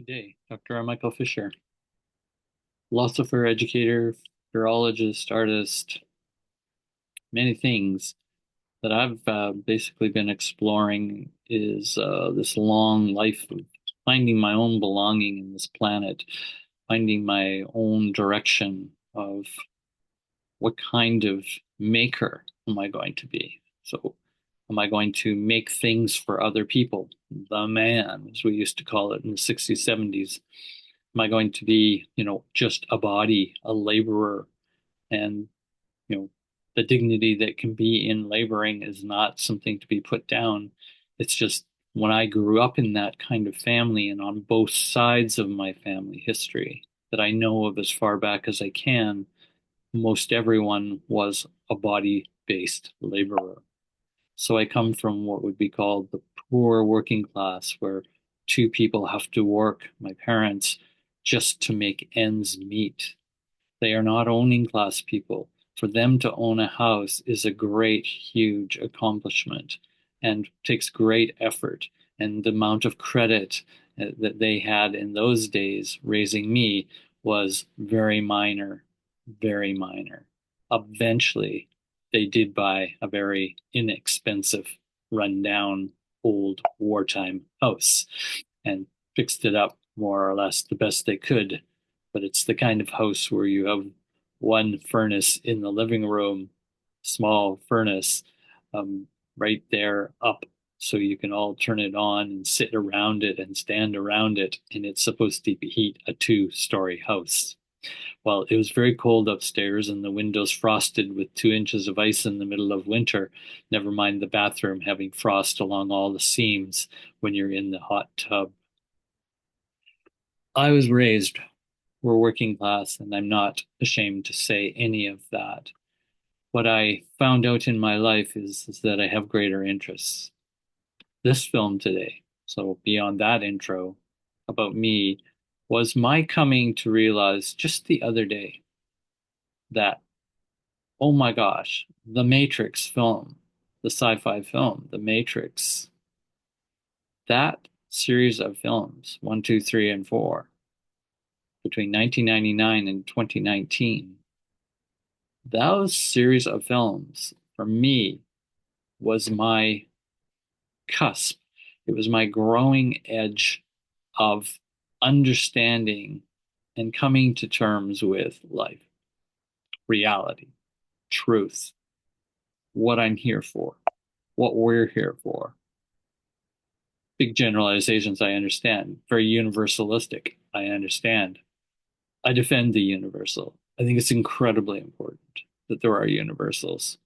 day. Dr. Michael Fisher, philosopher, educator, virologist, artist, many things that I've basically been exploring is this long life of finding my own belonging in this planet, finding my own direction of what kind of maker am I going to be. So, am I going to make things for other people? The man, as we used to call it in the 60s, 70s. Am I going to be, just a body, a laborer? And, you know, the dignity that can be in laboring is not something to be put down. It's just when I grew up in that kind of family and on both sides of my family history that I know of as far back as I can, most everyone was a body-based laborer. So I come from what would be called the poor working class, where two people have to work, my parents, just to make ends meet. They are not owning class people. For them to own a house is a great, huge accomplishment and takes great effort. And the amount of credit that they had in those days raising me was very minor, very minor. Eventually, they did buy a very inexpensive, rundown, old wartime house and fixed it up more or less the best they could. But it's the kind of house where you have one furnace in the living room, small furnace, right there up so you can all turn it on and sit around it and stand around it. And it's supposed to heat a two-story house. Well, it was very cold upstairs and the windows frosted with 2 inches of ice in the middle of winter. Never mind the bathroom having frost along all the seams when you're in the hot tub. I was raised, we're working class, and I'm not ashamed to say any of that. What I found out in my life is that I have greater interests. This film today, so beyond that intro about me, was my coming to realize just the other day that, oh my gosh, the Matrix film, the sci-fi film, the Matrix, that series of films, one, two, three, and four, between 1999 and 2019, those series of films for me was my cusp. It was my growing edge of understanding and coming to terms with life, reality, truth, what I'm here for, what we're here for. Big generalizations, I understand. Very universalistic, I understand. I defend the universal. I think it's incredibly important that there are universals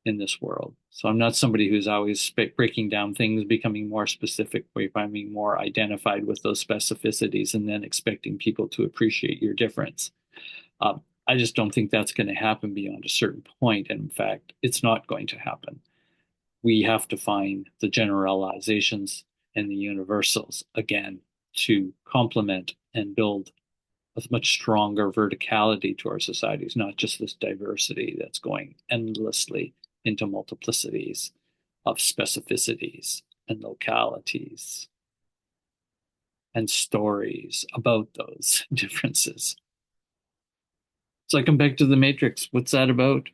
in this world. So I'm not somebody who's always breaking down things, becoming more specific, becoming more identified with those specificities, and then expecting people to appreciate your difference. I just don't think that's going to happen beyond a certain point. And in fact, it's not going to happen. We have to find the generalizations and the universals again to complement and build a much stronger verticality to our societies, not just this diversity that's going endlessly into multiplicities of specificities and localities and stories about those differences. So I come back to the Matrix. What's that about?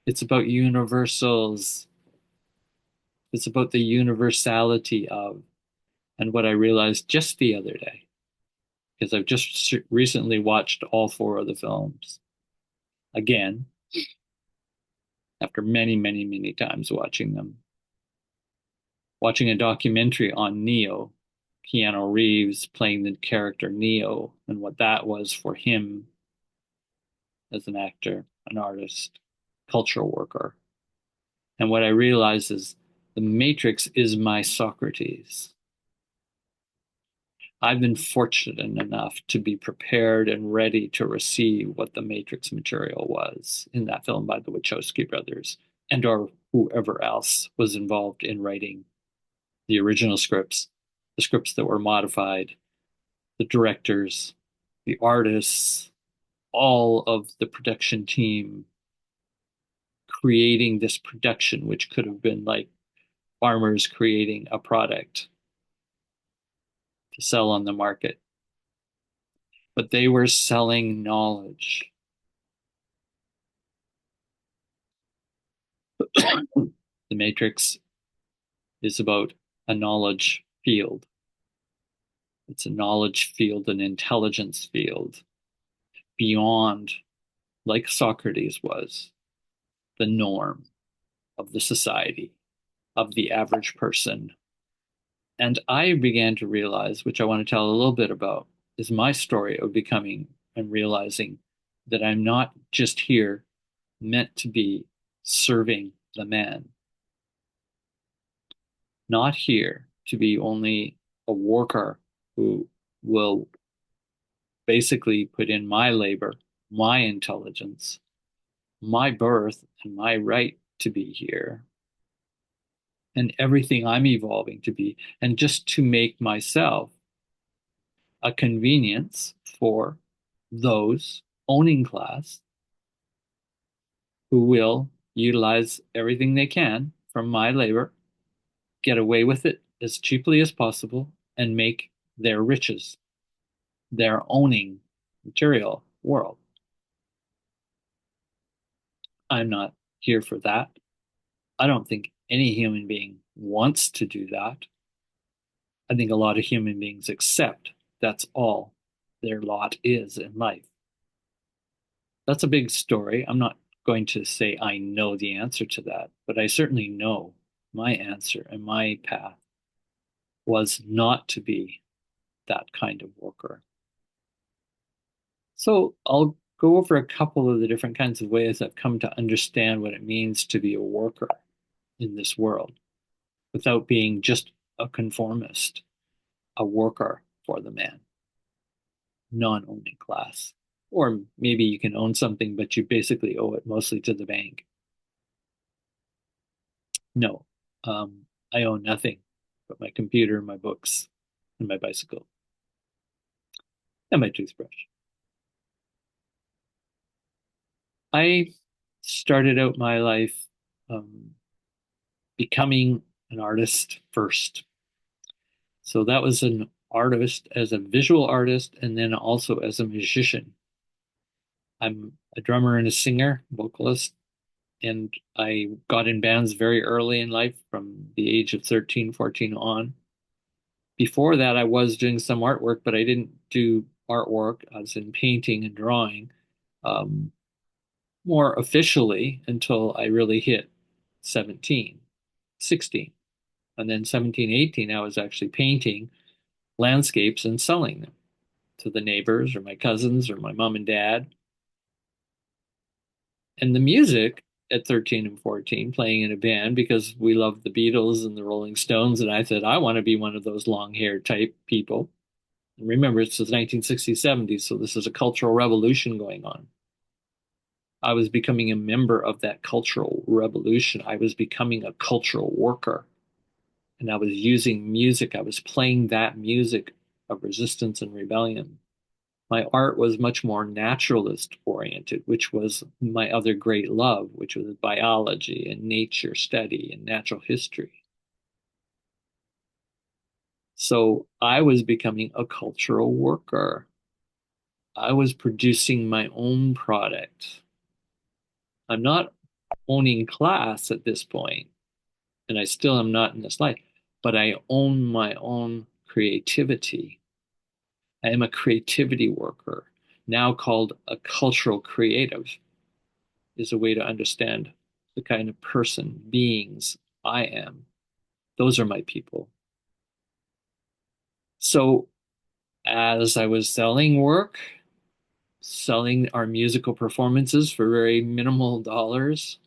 It's about universals. It's about the universality of, and what I realized just the other day, because I've just recently watched all four of the films again, after many, many, many times watching them. Watching a documentary on Neo, Keanu Reeves playing the character Neo, and what that was for him as an actor, an artist, cultural worker. And what I realized is the Matrix is my Socrates. I've been fortunate enough to be prepared and ready to receive what the Matrix material was in that film by the Wachowski brothers and or whoever else was involved in writing the original scripts, the scripts that were modified, the directors, the artists, all of the production team creating this production, which could have been like farmers creating a product to sell on the market. but they were selling knowledge. The Matrix is about a knowledge field. It's a knowledge field, an intelligence field beyond, like Socrates was, the norm of the society, of the average person. And I began to realize, which I want to tell a little bit about, is my story of becoming and realizing that I'm not just here meant to be serving the man, not here to be only a worker who will basically put in my labor, my intelligence, my birth, and my right to be here, and everything I'm evolving to be, and just to make myself a convenience for those owning class who will utilize everything they can from my labor, get away with it as cheaply as possible, and make their riches, their owning material world. I'm not here for that. I don't think any human being wants to do that. I think a lot of human beings accept that's all their lot is in life. That's a big story. I'm not going to say I know the answer to that, but I certainly know my answer and my path was not to be that kind of worker. So I'll go over a couple of the different kinds of ways I've come to understand what it means to be a worker in this world without being just a conformist, a worker for the man, non-owning class. Or maybe you can own something, but you basically owe it mostly to the bank. No, I own nothing but my computer, my books, and my bicycle, and my toothbrush. I started out my life becoming an artist first. So that was an artist as a visual artist and then also as a musician. I'm a drummer and a singer, vocalist, and I got in bands very early in life from the age of 13, 14 on. Before that, I was doing some artwork, but I didn't do artwork. I was in painting and drawing um, more officially until I really hit 17, 16. And then 17, 18, I was actually painting landscapes and selling them to the neighbors or my cousins or my mom and dad. And the music at 13 and 14, playing in a band because we loved the Beatles and the Rolling Stones. And I said, I want to be one of those long hair type people. And remember, it's the 1960s, 70s, so this is a cultural revolution going on. I was becoming a member of that cultural revolution. I was becoming a cultural worker. And I was using music. I was playing that music of resistance and rebellion. My art was much more naturalist oriented, which was my other great love, which was biology and nature study and natural history. So I was becoming a cultural worker. I was producing my own product. I'm not owning class at this point, and I still am not in this life, but I own my own creativity. I am a creativity worker, now called a cultural creative, is a way to understand the kind of person, beings I am. Those are my people. So as I was selling work, selling our musical performances for very minimal dollars,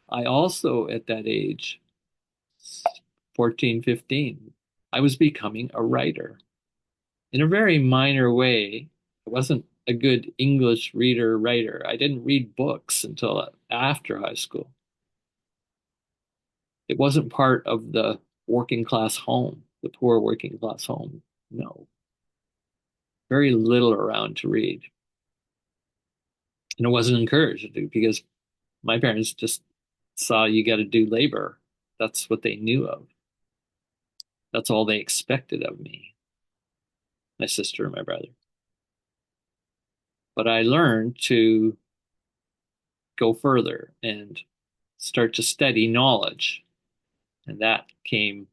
I also, at that age, 14, 15, I was becoming a writer in a very minor way. I wasn't a good English reader writer. I didn't read books until after high school. It wasn't part of the working class home, the poor working class home. No, very little around to read. And it wasn't encouraged because my parents just saw you got to do labor. That's what they knew of. That's all they expected of me, my sister and my brother. But I learned to go further and start to study knowledge. And that came,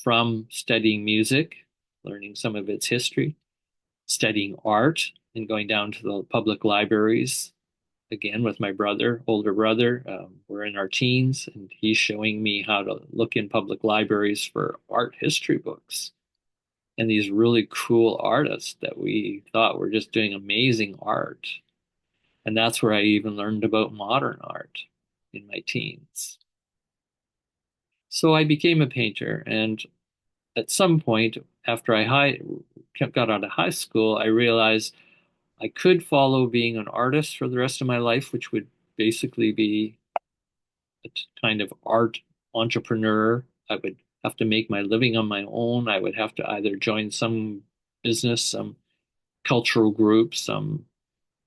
from studying music, learning some of its history, studying art, and going down to the public libraries again with my brother, older brother. We're in our teens, and he's showing me how to look in public libraries for art history books and these really cool artists that we thought were just doing amazing art. And that's where I even learned about modern art in my teens. So I became a painter, and at some point after got out of high school, I realized I could follow being an artist for the rest of my life, which would basically be a kind of art entrepreneur. I would have to make my living on my own. I would have to either join some business, some cultural group, some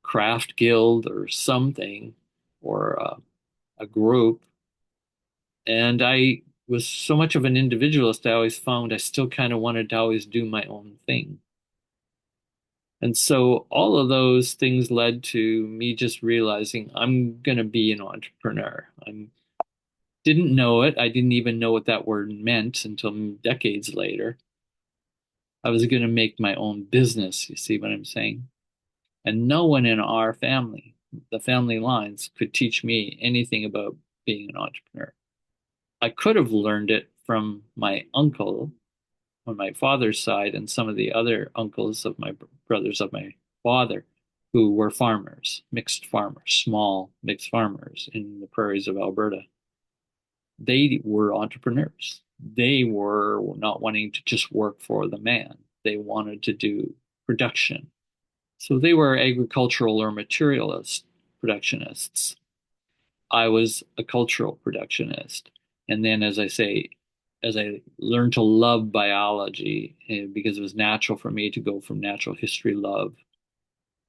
craft guild or something, or a group. And I was so much of an individualist, I always found I still kind of wanted to always do my own thing. And so all of those things led to me just realizing I'm going to be an entrepreneur. I didn't know it. I didn't even know what that word meant until decades later. I was going to make my own business. You see what I'm saying? And no one in our family, the family lines, could teach me anything about being an entrepreneur. I could have learned it from my uncle on my father's side and some of the other uncles of my brothers of my father who were farmers, mixed farmers, small mixed farmers in the prairies of Alberta. They were entrepreneurs. They were not wanting to just work for the man. They wanted to do production. So they were agricultural or materialist productionists. I was a cultural productionist. And then, as I say, as I learned to love biology, because it was natural for me to go from natural history love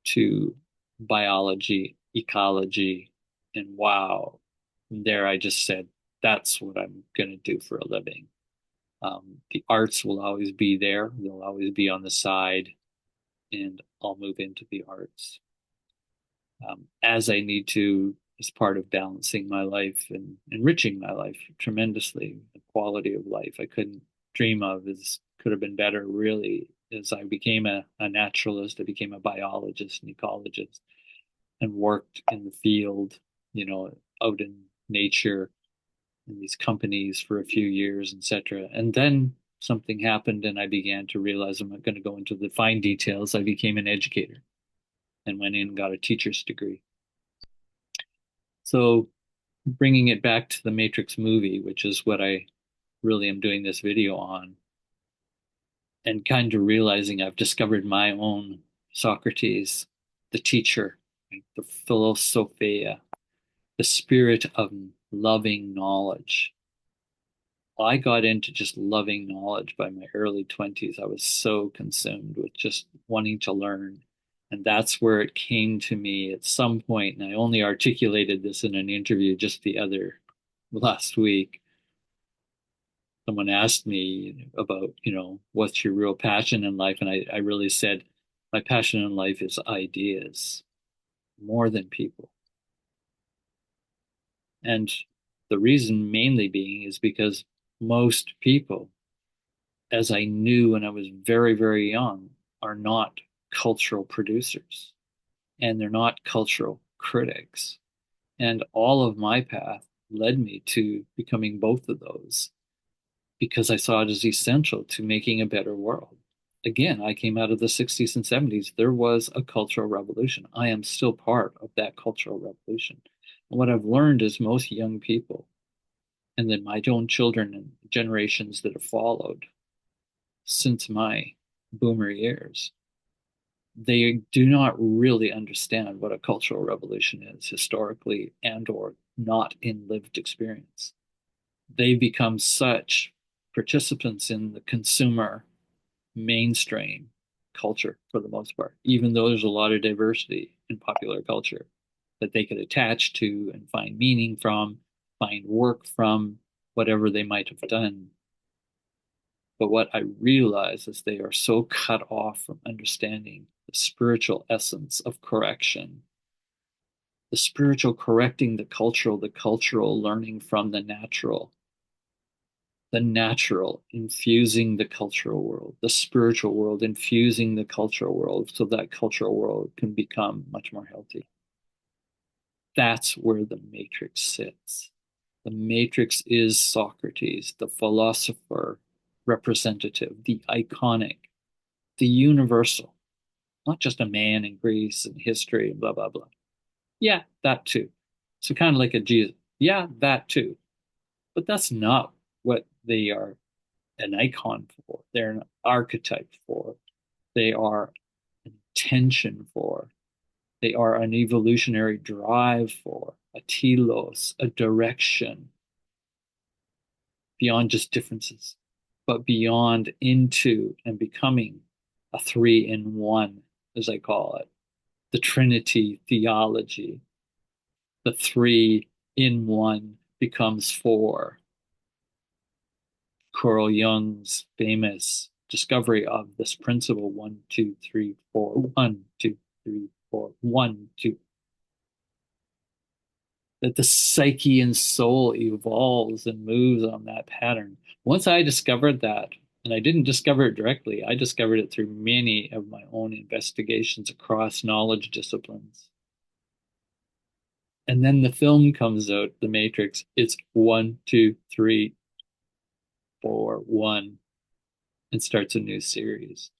to biology, ecology, and wow. From there, I just said, that's what I'm going to do for a living. The arts will always be there, they'll always be on the side, and I'll move into the arts as I need to as part of balancing my life and enriching my life tremendously. The quality of life I couldn't dream of is could have been better really as I became a naturalist. I became a biologist and ecologist and worked in the field, out in nature in these companies for a few years, etc. And then something happened and I began to realize I'm not going to go into the fine details. I became an educator and went in and got a teacher's degree. So bringing it back to the Matrix movie, which is what I really am doing this video on, and kind of realizing I've discovered my own Socrates, the teacher, right? The philosophia, the spirit of loving knowledge. I got into just loving knowledge by my early 20s. I was so consumed with just wanting to learn. And that's where it came to me at some point. And I only articulated this in an interview just the other last week. Someone asked me about, what's your real passion in life? And I really said, my passion in life is ideas more than people. And the reason mainly being is because most people, as I knew when I was very, very young, are not cultural producers and they're not cultural critics. And all of my path led me to becoming both of those because I saw it as essential to making a better world. Again, I came out of the 60s and 70s. There was a cultural revolution. I am still part of that cultural revolution. And what I've learned is most young people, and then my own children and generations that have followed since my boomer years, they do not really understand what a cultural revolution is historically and or not in lived experience. They become such participants in the consumer mainstream culture for the most part, even though there's a lot of diversity in popular culture that they could attach to and find meaning from, find work from, whatever they might have done. But what I realize is they are so cut off from understanding the spiritual essence of correction, the spiritual correcting the cultural learning from the natural infusing the cultural world, the spiritual world infusing the cultural world so that cultural world can become much more healthy. That's where the matrix sits. The matrix is Socrates, the philosopher representative, the iconic, the universal, not just a man in Greece and history and blah, blah, blah. Yeah, that too. So kind of like a Jesus. Yeah, that too. But that's not what they are an icon for. They're an archetype for. They are an intention for. They are an evolutionary drive for, a telos, a direction beyond just differences, but beyond into and becoming a three in one, as I call it, the Trinity theology. The three in one becomes four. Carl Jung's famous discovery of this principle 1, 2, 3, 4, 1, 2, 3, 4, 1, 2. That the psyche and soul evolves and moves on that pattern. Once I discovered that, and I didn't discover it directly, I discovered it through many of my own investigations across knowledge disciplines. And then the film comes out, The Matrix. It's 1, 2, 3, 4, 1, and starts a new series.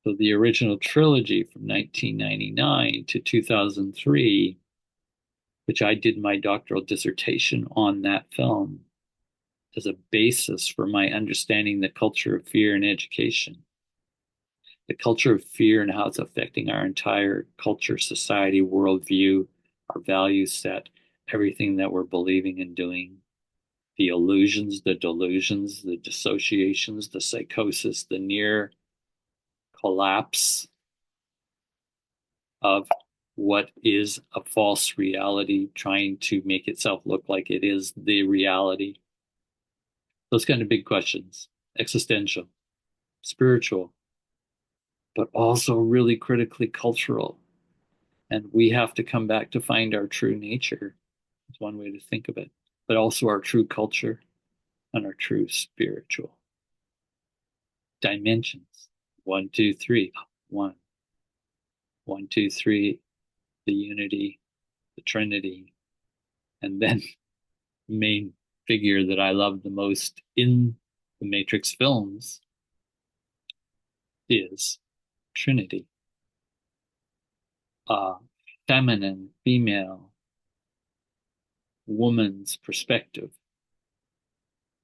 So the original trilogy from 1999 to 2003, which I did my doctoral dissertation on that film as a basis for my understanding the culture of fear in education, the culture of fear and how it's affecting our entire culture, society, worldview, our value set, everything that we're believing and doing, the illusions, the delusions, the dissociations, the psychosis, the near collapse of what is a false reality trying to make itself look like it is the reality. Those kind of big questions, existential, spiritual, but also really critically cultural. And we have to come back to find our true nature. It's one way to think of it, but also our true culture and our true spiritual dimensions. 1, 2, 3, 1. 1, 2, 3, the unity, the Trinity, and then the main figure that I love the most in the Matrix films is Trinity, a feminine, female, woman's perspective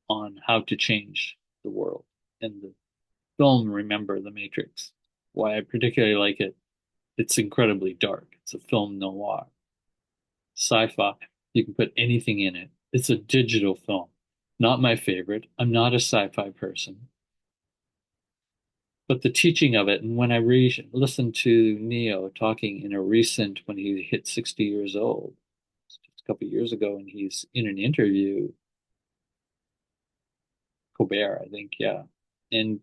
on how to change the world. And the film, remember, The Matrix, why I particularly like it, it's incredibly dark. It's a film noir, sci-fi. You can put anything in it. It's a digital film. Not my favorite. I'm not a sci-fi person. But the teaching of it, and when I listened to Neo talking in a recent, when he hit 60 years old, just a couple of years ago, and he's in an interview, Colbert, I think, yeah. And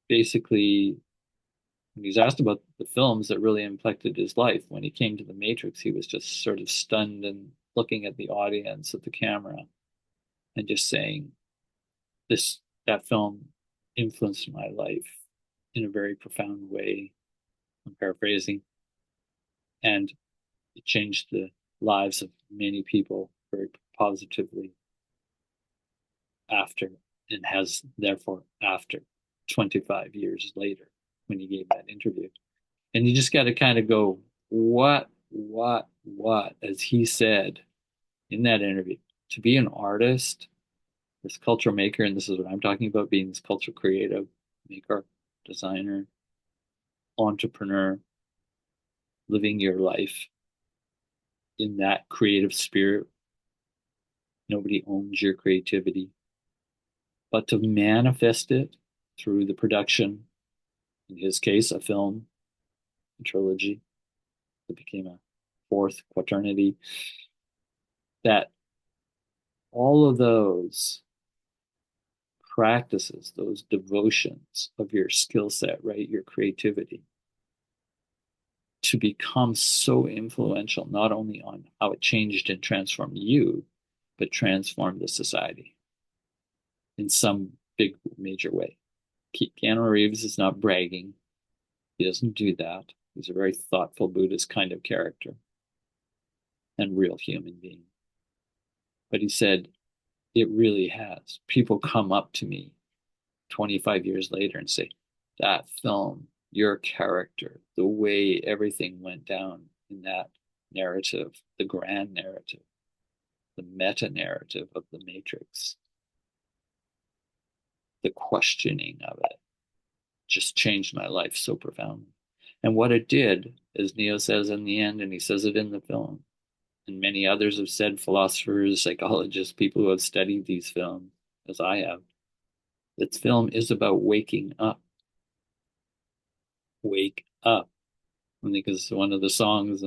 basically, when he's asked about the films that really impacted his life, when he came to The Matrix, he was just sort of stunned and looking at the audience, at the camera, and just saying, that film influenced my life in a very profound way. I'm paraphrasing. And it changed the lives of many people very positively after, and has therefore after 25 years later when he gave that interview. And you just got to kind of go, what, as he said in that interview, to be an artist, this culture maker, and this is what I'm talking about, being this culture creative, maker, designer, entrepreneur, living your life in that creative spirit. Nobody owns your creativity, but to manifest it through the production, in his case, a film, a trilogy that became a fourth quaternity, that all of those practices, those devotions of your skill set, right? Your creativity to become so influential, not only on how it changed and transformed you, but transformed the society in some big major way. Keanu Reeves is not bragging. He doesn't do that. He's a very thoughtful Buddhist kind of character and real human being. But he said, it really has. People come up to me 25 years later and say, that film, your character, the way everything went down in that narrative, the grand narrative, the meta narrative of the Matrix, the questioning of it just changed my life so profoundly. And what it did, as Neo says in the end, and he says it in the film, and many others have said, philosophers, psychologists, people who have studied these films, as I have, this film is about waking up. Wake up. I think it's one of the songs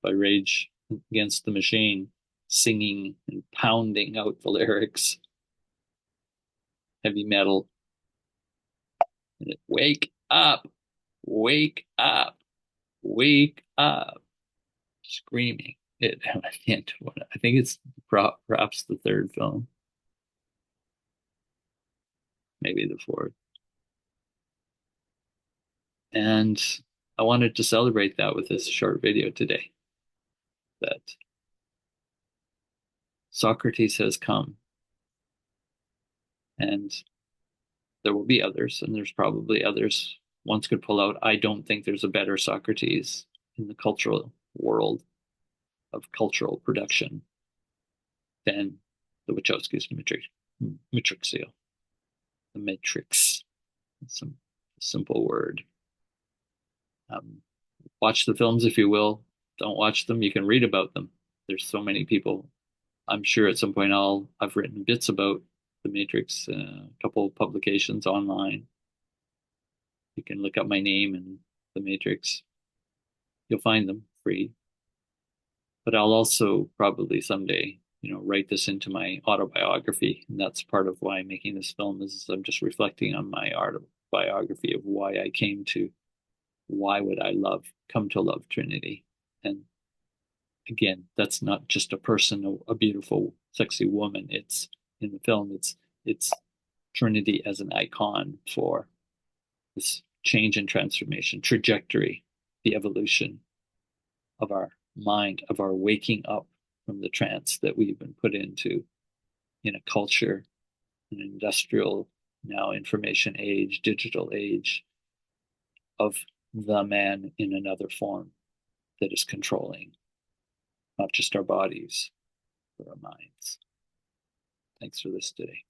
by Rage Against the Machine, singing and pounding out the lyrics. Heavy metal. And wake up, wake up, wake up. Screaming it. I think it's perhaps the third film, maybe the fourth. And I wanted to celebrate that with this short video today, that Socrates has come, and there will be others, and there's probably others one could pull out. I don't think there's a better Socrates in the cultural world of cultural production than the Wachowskis' Matrixio. The Matrix. It's a simple word. Watch the films if you will. Don't watch them. You can read about them. There's so many people. I'm sure at some point I've written bits about the Matrix, a couple of publications online. You can look up my name and the Matrix. You'll find them free. But I'll also probably someday, write this into my autobiography. And that's part of why I'm making this film, is I'm just reflecting on my autobiography of why I came to, why would I come to love Trinity. And again, that's not just a person, a beautiful, sexy woman. It's in the film, it's Trinity as an icon for this change and transformation, trajectory, the evolution of our mind, of our waking up from the trance that we've been put into in a culture, an industrial, now information age, digital age, of the man in another form that is controlling not just our bodies, but our minds. Thanks for this today.